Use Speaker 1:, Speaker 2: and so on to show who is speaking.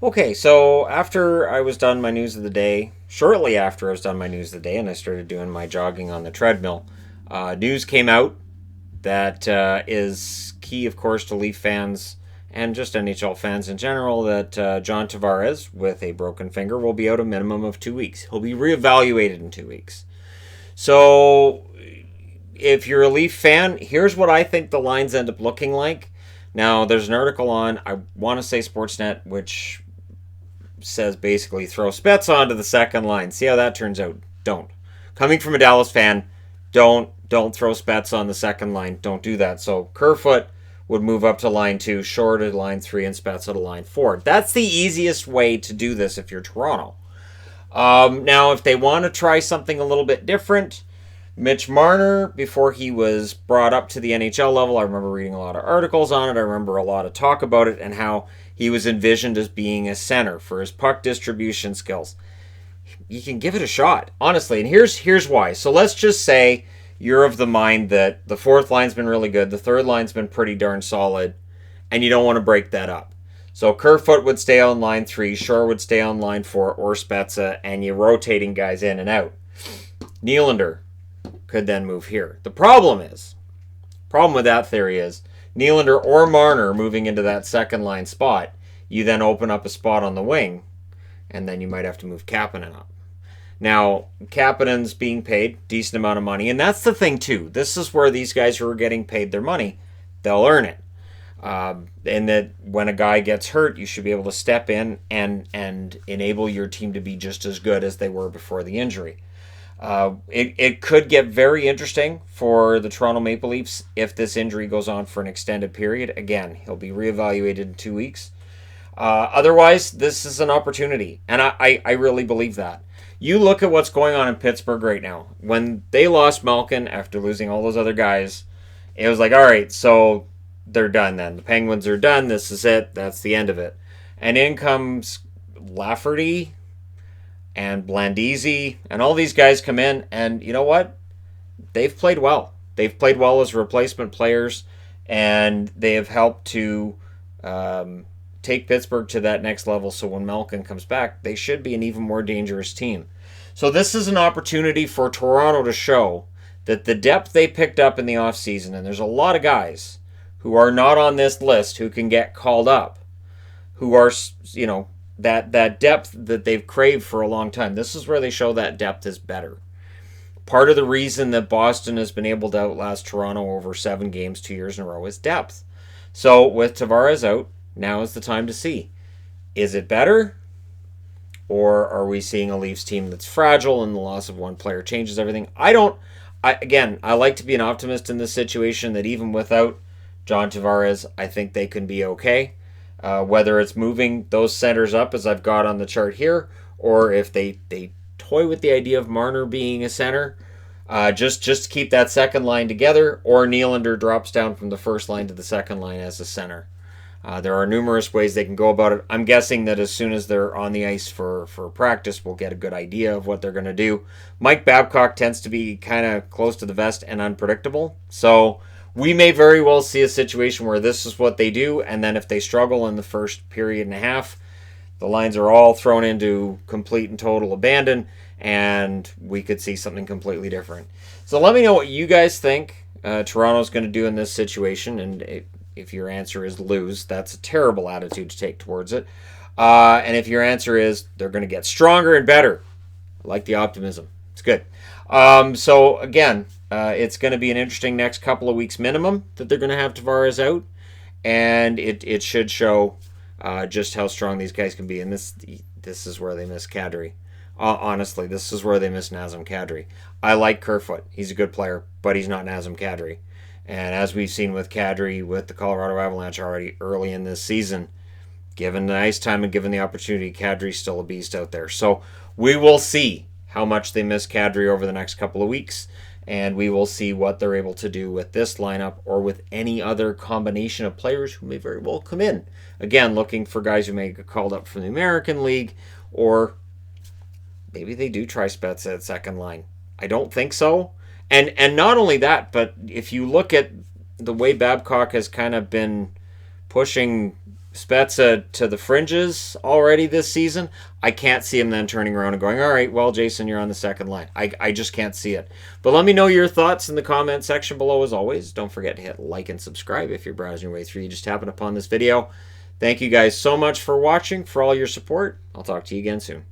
Speaker 1: Okay, so after I was done my news of the day, shortly after I was done my news of the day, and I started doing my jogging on the treadmill, news came out that is key, of course, to Leaf fans and just NHL fans in general. That John Tavares, with a broken finger, will be out a minimum of 2 weeks. He'll be reevaluated in 2 weeks. So, if you're a Leaf fan, here's what I think the lines end up looking like. Now, there's an article on, I want to say Sportsnet, which says basically throw Spets onto the second line. See how that turns out. Don't. Coming from a Dallas fan, don't throw Spets on the second line. Don't do that. So Kerfoot would move up to line 2, Shore to line 3, and Spets to line 4. That's the easiest way to do this if you're Toronto. Now, if they want to try something a little bit different, Mitch Marner, before he was brought up to the NHL level, I remember reading a lot of articles on it. I remember a lot of talk about it and how he was envisioned as being a center for his puck distribution skills. You can give it a shot, honestly. And here's why. So let's just say you're of the mind that the fourth line's been really good, the third line's been pretty darn solid, and you don't want to break that up. So Kerfoot would stay on line 3, Shore would stay on line 4, or Spezza, and you're rotating guys in and out. Nylander could then move here. The problem with that theory is Nylander or Marner moving into that second line spot, you then open up a spot on the wing, and then you might have to move Kapanen up. Now, Kapanen's being paid a decent amount of money, and that's the thing too. This is where these guys who are getting paid their money, they'll earn it. And that when a guy gets hurt, you should be able to step in and enable your team to be just as good as they were before the injury. It could get very interesting for the Toronto Maple Leafs if this injury goes on for an extended period. Again, he'll be reevaluated in 2 weeks. Otherwise, this is an opportunity, and I really believe that. You look at what's going on in Pittsburgh right now. When they lost Malkin after losing all those other guys, it was like, all right, so they're done then. The Penguins are done. This is it. That's the end of it. And in comes Lafferty and Blandisi, and all these guys come in, and you know what? They've played well. They've played well as replacement players, and they have helped to take Pittsburgh to that next level. So when Malkin comes back, they should be an even more dangerous team. So this is an opportunity for Toronto to show that the depth they picked up in the offseason, and there's a lot of guys who are not on this list who can get called up, who are, that depth that they've craved for a long time. This is where they show that depth is better. Part of the reason that Boston has been able to outlast Toronto over 7 games 2 years in a row is depth. So with Tavares out, now is the time to see. Is it better? Or are we seeing a Leafs team that's fragile and the loss of one player changes everything? I like to be an optimist in this situation that even without John Tavares, I think they can be okay. Whether it's moving those centers up as I've got on the chart here, or if they toy with the idea of Marner being a center, just to keep that second line together, or Nylander drops down from the first line to the second line as a center. There are numerous ways they can go about it. I'm guessing that as soon as they're on the ice for practice, we'll get a good idea of what they're going to do. Mike Babcock tends to be kind of close to the vest and unpredictable, so we may very well see a situation where this is what they do, and then if they struggle in the first period and a half, the lines are all thrown into complete and total abandon, and we could see something completely different. So let me know what you guys think Toronto's going to do in this situation, and if your answer is lose, that's a terrible attitude to take towards it. And if your answer is they're going to get stronger and better, I like the optimism. It's good. So again, it's going to be an interesting next couple of weeks minimum that they're going to have Tavares out, and it should show just how strong these guys can be. And this is where they miss Kadri. Honestly, this is where they miss Nazem Kadri. I like Kerfoot. He's a good player, but he's not Nazem Kadri. And as we've seen with Kadri with the Colorado Avalanche already early in this season, given the ice time and given the opportunity, Kadri's still a beast out there. So we will see how much they miss Kadri over the next couple of weeks, and we will see what they're able to do with this lineup or with any other combination of players who may very well come in. Again, looking for guys who may get called up from the American League, or maybe they do try Spezza at second line. I don't think so. And not only that, but if you look at the way Babcock has kind of been pushing Spezza to the fringes already this season, I can't see him then turning around and going, all right, well, Jason, you're on the second line. I just can't see it. But let me know your thoughts in the comment section below as always. Don't forget to hit like and subscribe if you're browsing your way through. You just happened upon this video. Thank you guys so much for watching, for all your support. I'll talk to you again soon.